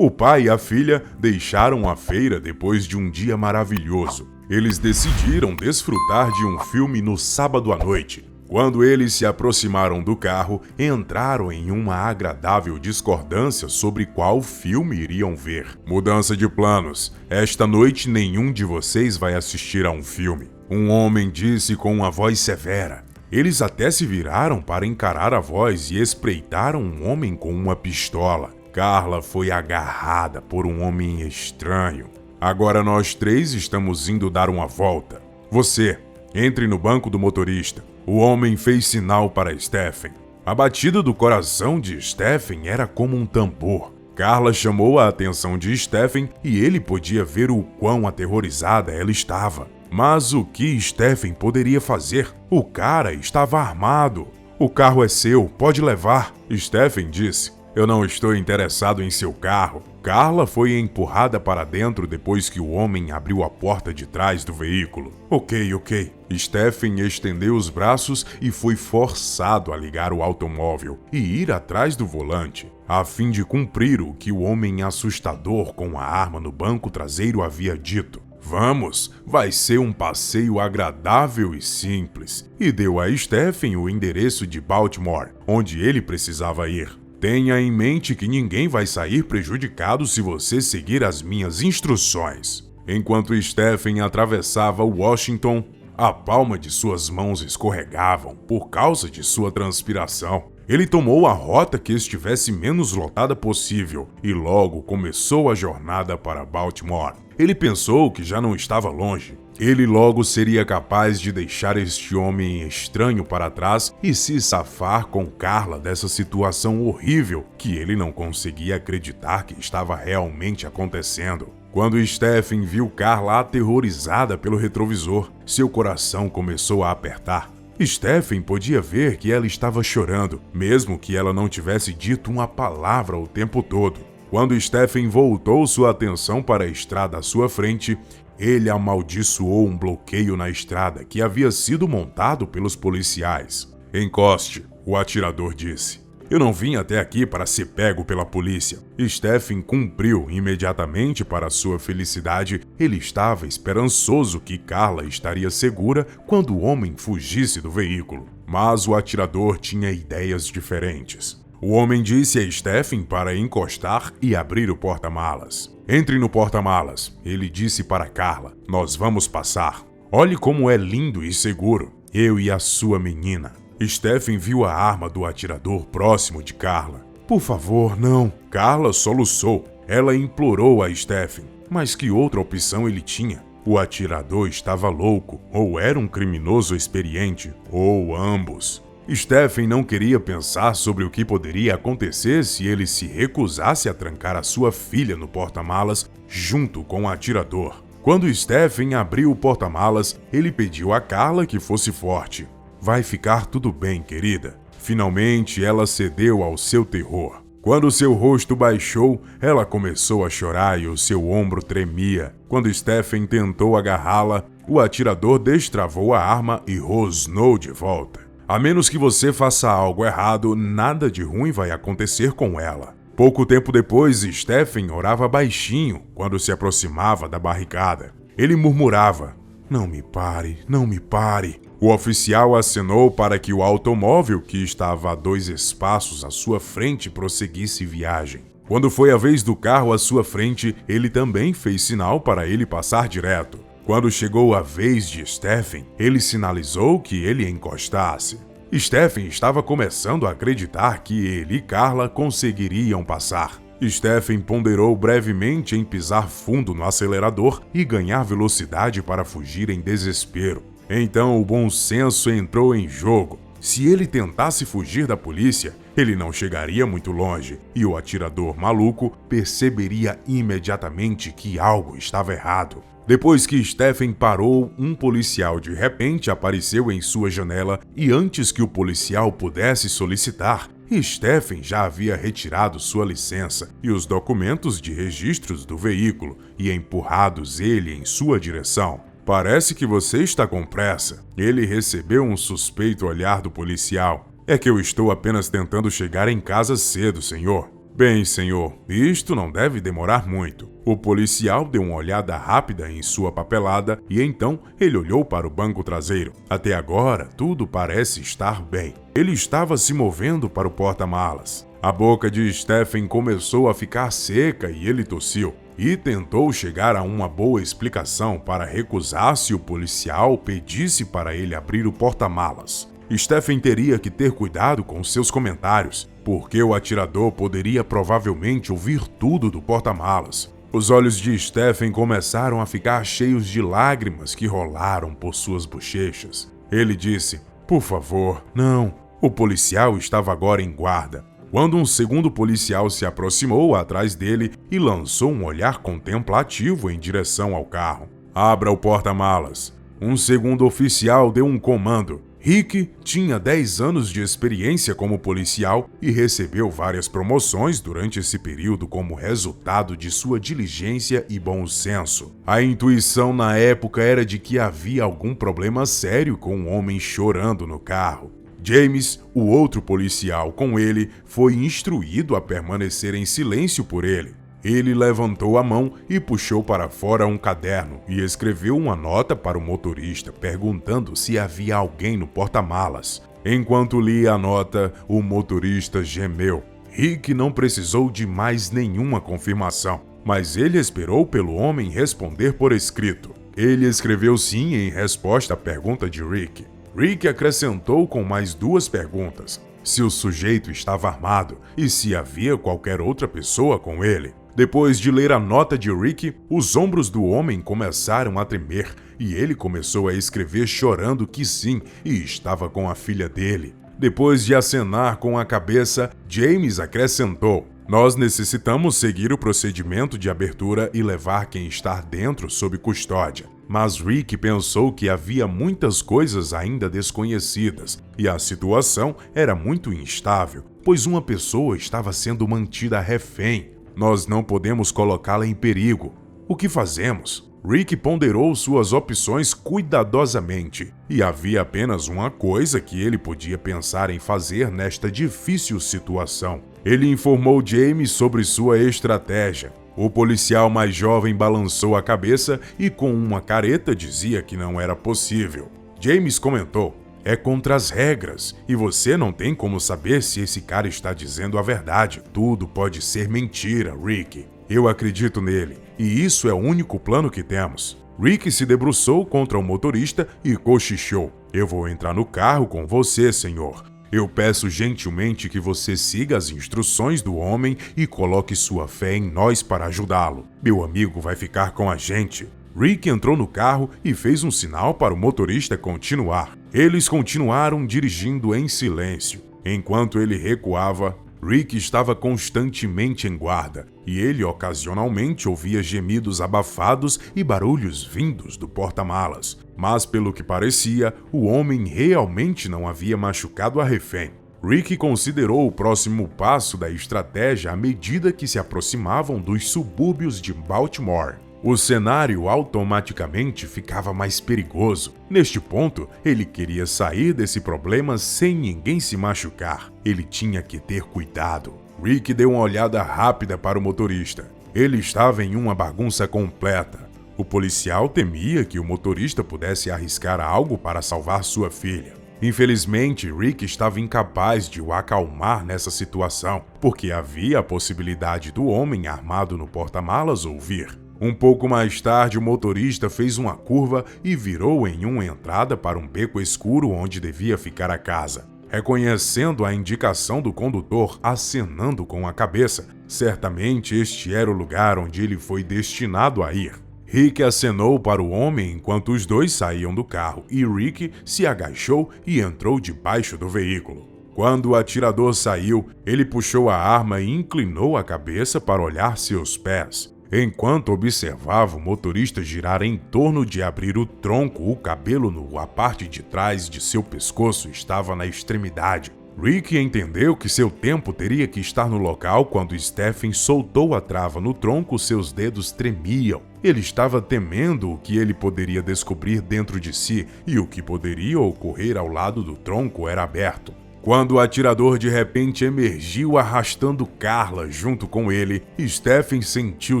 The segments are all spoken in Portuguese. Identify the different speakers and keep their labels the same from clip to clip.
Speaker 1: O pai e a filha deixaram a feira depois de um dia maravilhoso. Eles decidiram desfrutar de um filme no sábado à noite. Quando eles se aproximaram do carro, entraram em uma agradável discordância sobre qual filme iriam ver. Mudança de planos. Esta noite nenhum de vocês vai assistir a um filme. Um homem disse com uma voz severa. Eles até se viraram para encarar a voz e espreitaram um homem com uma pistola. Carla foi agarrada por um homem estranho. Agora nós três estamos indo dar uma volta. Você, entre no banco do motorista. O homem fez sinal para Stephen. A batida do coração de Stephen era como um tambor. Carla chamou a atenção de Stephen e ele podia ver o quão aterrorizada ela estava. Mas o que Stephen poderia fazer? O cara estava armado. O carro é seu, pode levar, Stephen disse. Eu não estou interessado em seu carro. Carla foi empurrada para dentro depois que o homem abriu a porta de trás do veículo. Ok. Stephen estendeu os braços e foi forçado a ligar o automóvel e ir atrás do volante, a fim de cumprir o que o homem assustador com a arma no banco traseiro havia dito. Vamos, vai ser um passeio agradável e simples. E deu a Stephen o endereço de Baltimore, onde ele precisava ir. Tenha em mente que ninguém vai sair prejudicado se você seguir as minhas instruções. Enquanto Stephen atravessava Washington, a palma de suas mãos escorregavam por causa de sua transpiração. Ele tomou a rota que estivesse menos lotada possível e logo começou a jornada para Baltimore. Ele pensou que já não estava longe. Ele logo seria capaz de deixar este homem estranho para trás e se safar com Carla dessa situação horrível que ele não conseguia acreditar que estava realmente acontecendo. Quando Stephen viu Carla aterrorizada pelo retrovisor, seu coração começou a apertar. Stephen podia ver que ela estava chorando, mesmo que ela não tivesse dito uma palavra o tempo todo. Quando Stephen voltou sua atenção para a estrada à sua frente, ele amaldiçoou um bloqueio na estrada que havia sido montado pelos policiais. Encoste, o atirador disse. Eu não vim até aqui para ser pego pela polícia. Stephen cumpriu imediatamente para sua felicidade. Ele estava esperançoso que Carla estaria segura quando o homem fugisse do veículo. Mas o atirador tinha ideias diferentes. O homem disse a Stephen para encostar e abrir o porta-malas. Entre no porta-malas, ele disse para Carla. Nós vamos passar. Olhe como é lindo e seguro. Eu e a sua menina. Stephen viu a arma do atirador próximo de Carla. Por favor, não. Carla soluçou. Ela implorou a Stephen. Mas que outra opção ele tinha? O atirador estava louco, ou era um criminoso experiente, ou ambos. Stephen não queria pensar sobre o que poderia acontecer se ele se recusasse a trancar a sua filha no porta-malas junto com o atirador. Quando Stephen abriu o porta-malas, ele pediu a Carla que fosse forte. Vai ficar tudo bem, querida. Finalmente, ela cedeu ao seu terror. Quando seu rosto baixou, ela começou a chorar e o seu ombro tremia. Quando Stephen tentou agarrá-la, o atirador destravou a arma e rosnou de volta. A menos que você faça algo errado, nada de ruim vai acontecer com ela. Pouco tempo depois, Stephen orava baixinho quando se aproximava da barricada. Ele murmurava, não me pare, não me pare. O oficial acenou para que o automóvel, que estava a 2 espaços à sua frente, prosseguisse viagem. Quando foi a vez do carro à sua frente, ele também fez sinal para ele passar direto. Quando chegou a vez de Stephen, ele sinalizou que ele encostasse. Stephen estava começando a acreditar que ele e Carla conseguiriam passar. Stephen ponderou brevemente em pisar fundo no acelerador e ganhar velocidade para fugir em desespero. Então o bom senso entrou em jogo. Se ele tentasse fugir da polícia, ele não chegaria muito longe e o atirador maluco perceberia imediatamente que algo estava errado. Depois que Stephen parou, um policial de repente apareceu em sua janela e antes que o policial pudesse solicitar, Stephen já havia retirado sua licença e os documentos de registros do veículo e empurrados ele em sua direção. Parece que você está com pressa. Ele recebeu um suspeito olhar do policial. É que eu estou apenas tentando chegar em casa cedo, senhor. Bem, senhor, isto não deve demorar muito. O policial deu uma olhada rápida em sua papelada e então ele olhou para o banco traseiro. Até agora, tudo parece estar bem. Ele estava se movendo para o porta-malas. A boca de Stephen começou a ficar seca e ele tossiu. E tentou chegar a uma boa explicação para recusar se o policial pedisse para ele abrir o porta-malas. Stephen teria que ter cuidado com seus comentários, porque o atirador poderia provavelmente ouvir tudo do porta-malas. Os olhos de Stephen começaram a ficar cheios de lágrimas que rolaram por suas bochechas. Ele disse: "Por favor, não." O policial estava agora em guarda, quando um segundo policial se aproximou atrás dele e lançou um olhar contemplativo em direção ao carro. "Abra o porta-malas." Um segundo oficial deu um comando. Rick tinha 10 anos de experiência como policial e recebeu várias promoções durante esse período como resultado de sua diligência e bom senso. A intuição na época era de que havia algum problema sério com um homem chorando no carro. James, o outro policial com ele, foi instruído a permanecer em silêncio por ele. Ele levantou a mão e puxou para fora um caderno e escreveu uma nota para o motorista perguntando se havia alguém no porta-malas. Enquanto lia a nota, o motorista gemeu. Rick não precisou de mais nenhuma confirmação, mas ele esperou pelo homem responder por escrito. Ele escreveu sim em resposta à pergunta de Rick. Rick acrescentou com mais 2 perguntas: se o sujeito estava armado e se havia qualquer outra pessoa com ele. Depois de ler a nota de Rick, os ombros do homem começaram a tremer e ele começou a escrever chorando que sim, e estava com a filha dele. Depois de acenar com a cabeça, James acrescentou: "Nós necessitamos seguir o procedimento de abertura e levar quem está dentro sob custódia." Mas Rick pensou que havia muitas coisas ainda desconhecidas e a situação era muito instável, pois uma pessoa estava sendo mantida refém. Nós não podemos colocá-la em perigo. O que fazemos? Rick ponderou suas opções cuidadosamente e havia apenas uma coisa que ele podia pensar em fazer nesta difícil situação. Ele informou James sobre sua estratégia. O policial mais jovem balançou a cabeça e com uma careta dizia que não era possível. James comentou: "É contra as regras, e você não tem como saber se esse cara está dizendo a verdade. Tudo pode ser mentira, Rick. Eu acredito nele, e isso é o único plano que temos." Rick se debruçou contra o motorista e cochichou: "Eu vou entrar no carro com você, senhor. Eu peço gentilmente que você siga as instruções do homem e coloque sua fé em nós para ajudá-lo. Meu amigo vai ficar com a gente." Rick entrou no carro e fez um sinal para o motorista continuar. Eles continuaram dirigindo em silêncio. Enquanto ele recuava, Rick estava constantemente em guarda e ele ocasionalmente ouvia gemidos abafados e barulhos vindos do porta-malas. Mas, pelo que parecia, o homem realmente não havia machucado a refém. Rick considerou o próximo passo da estratégia à medida que se aproximavam dos subúrbios de Baltimore. O cenário automaticamente ficava mais perigoso. Neste ponto, ele queria sair desse problema sem ninguém se machucar. Ele tinha que ter cuidado. Rick deu uma olhada rápida para o motorista. Ele estava em uma bagunça completa. O policial temia que o motorista pudesse arriscar algo para salvar sua filha. Infelizmente, Rick estava incapaz de o acalmar nessa situação, porque havia a possibilidade do homem armado no porta-malas ouvir. Um pouco mais tarde, o motorista fez uma curva e virou em uma entrada para um beco escuro onde devia ficar a casa. Reconhecendo a indicação do condutor acenando com a cabeça, certamente este era o lugar onde ele foi destinado a ir. Rick acenou para o homem enquanto os dois saíam do carro e Rick se agachou e entrou debaixo do veículo. Quando o atirador saiu, ele puxou a arma e inclinou a cabeça para olhar seus pés. Enquanto observava o motorista girar em torno de abrir o tronco, o cabelo a parte de trás de seu pescoço estava na extremidade. Rick entendeu que seu tempo teria que estar no local quando Stephen soltou a trava no tronco, seus dedos tremiam. Ele estava temendo o que ele poderia descobrir dentro de si e o que poderia ocorrer ao lado do tronco era aberto. Quando o atirador de repente emergiu arrastando Carla junto com ele, Stephen sentiu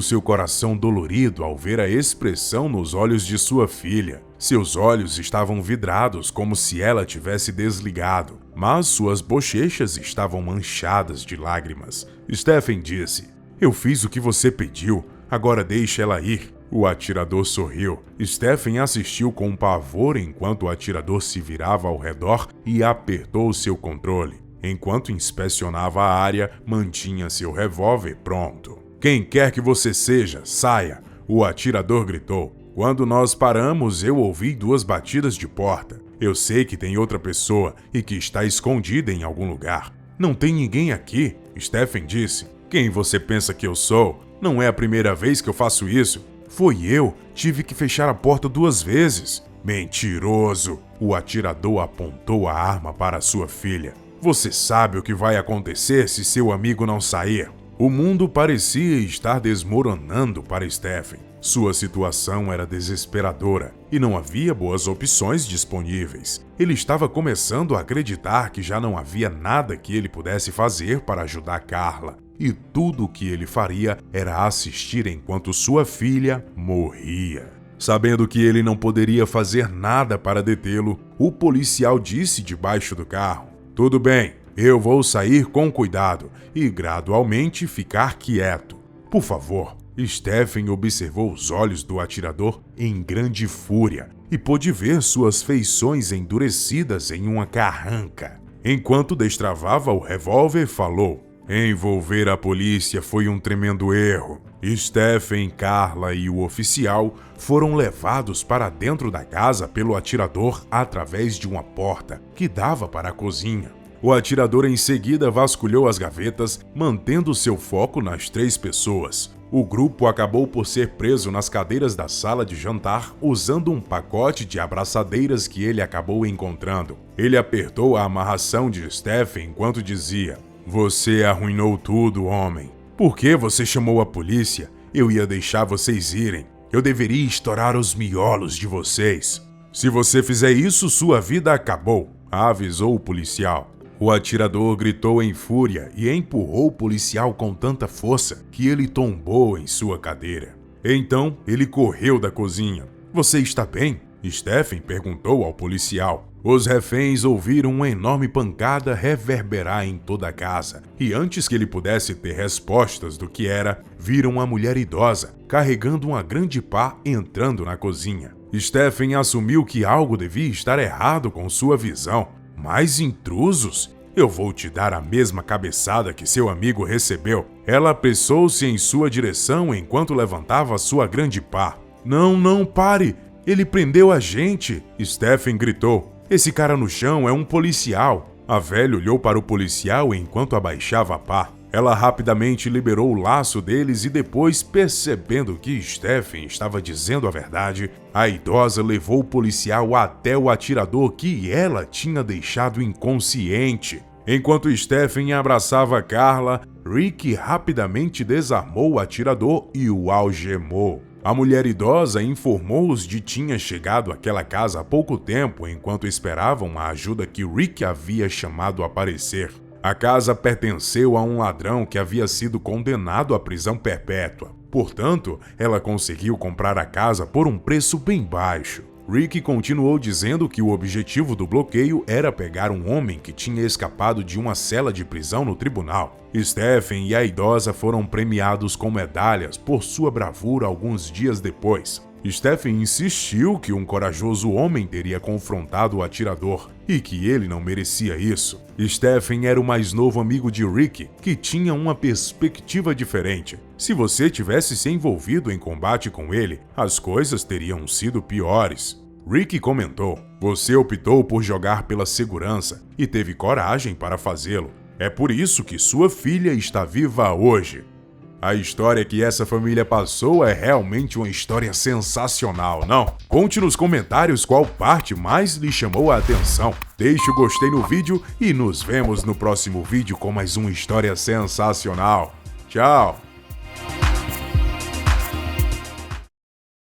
Speaker 1: seu coração dolorido ao ver a expressão nos olhos de sua filha. Seus olhos estavam vidrados como se ela tivesse desligado, mas suas bochechas estavam manchadas de lágrimas. Stephen disse: "Eu fiz o que você pediu, agora deixe ela ir." O atirador sorriu. Stephen assistiu com pavor enquanto o atirador se virava ao redor e apertou seu controle. Enquanto inspecionava a área, mantinha seu revólver pronto. "Quem quer que você seja, saia!" o atirador gritou. "Quando nós paramos, eu ouvi 2 batidas de porta. Eu sei que tem outra pessoa e que está escondida em algum lugar." "Não tem ninguém aqui," Stephen disse. "Quem você pensa que eu sou? Não é a primeira vez que eu faço isso. Foi eu, tive que fechar a porta 2 vezes." "Mentiroso!" O atirador apontou a arma para sua filha. "Você sabe o que vai acontecer se seu amigo não sair." O mundo parecia estar desmoronando para Stephen. Sua situação era desesperadora e não havia boas opções disponíveis. Ele estava começando a acreditar que já não havia nada que ele pudesse fazer para ajudar Carla. E tudo o que ele faria era assistir enquanto sua filha morria. Sabendo que ele não poderia fazer nada para detê-lo, o policial disse debaixo do carro: "Tudo bem, eu vou sair com cuidado e gradualmente ficar quieto. Por favor." Stephen observou os olhos do atirador em grande fúria e pôde ver suas feições endurecidas em uma carranca. Enquanto destravava o revólver, falou: "Envolver a polícia foi um tremendo erro." Stephen, Carla e o oficial foram levados para dentro da casa pelo atirador através de uma porta que dava para a cozinha. O atirador em seguida vasculhou as gavetas, mantendo seu foco nas 3 pessoas. O grupo acabou por ser preso nas cadeiras da sala de jantar usando um pacote de abraçadeiras que ele acabou encontrando. Ele apertou a amarração de Stephen enquanto dizia: "Você arruinou tudo, homem. Por que você chamou a polícia? Eu ia deixar vocês irem. Eu deveria estourar os miolos de vocês. Se você fizer isso, sua vida acabou", avisou o policial. O atirador gritou em fúria e empurrou o policial com tanta força que ele tombou em sua cadeira. Então, ele correu da cozinha. "Você está bem?" Stephen perguntou ao policial. Os reféns ouviram uma enorme pancada reverberar em toda a casa, e antes que ele pudesse ter respostas do que era, viram uma mulher idosa carregando uma grande pá entrando na cozinha. Stephen assumiu que algo devia estar errado com sua visão. "Mais intrusos? Eu vou te dar a mesma cabeçada que seu amigo recebeu." Ela apressou-se em sua direção enquanto levantava sua grande pá. Não, pare! Ele prendeu a gente!" Stephen gritou. "Esse cara no chão é um policial." A velha olhou para o policial enquanto abaixava a pá. Ela rapidamente liberou o laço deles e depois, percebendo que Stephen estava dizendo a verdade, a idosa levou o policial até o atirador que ela tinha deixado inconsciente. Enquanto Stephen abraçava Carla, Rick rapidamente desarmou o atirador e o algemou. A mulher idosa informou-os de que tinha chegado àquela casa há pouco tempo enquanto esperavam a ajuda que Rick havia chamado a aparecer. A casa pertenceu a um ladrão que havia sido condenado à prisão perpétua. Portanto, ela conseguiu comprar a casa por um preço bem baixo. Rick continuou dizendo que o objetivo do bloqueio era pegar um homem que tinha escapado de uma cela de prisão no tribunal. Stephen e a idosa foram premiados com medalhas por sua bravura alguns dias depois. Stephen insistiu que um corajoso homem teria confrontado o atirador e que ele não merecia isso. Stephen era o mais novo amigo de Rick, que tinha uma perspectiva diferente. Se você tivesse se envolvido em combate com ele, as coisas teriam sido piores. Rick comentou: "Você optou por jogar pela segurança e teve coragem para fazê-lo. É por isso que sua filha está viva hoje." A história que essa família passou é realmente uma história sensacional, não? Conte nos comentários qual parte mais lhe chamou a atenção. Deixe o gostei no vídeo e nos vemos no próximo vídeo com mais uma história sensacional. Tchau!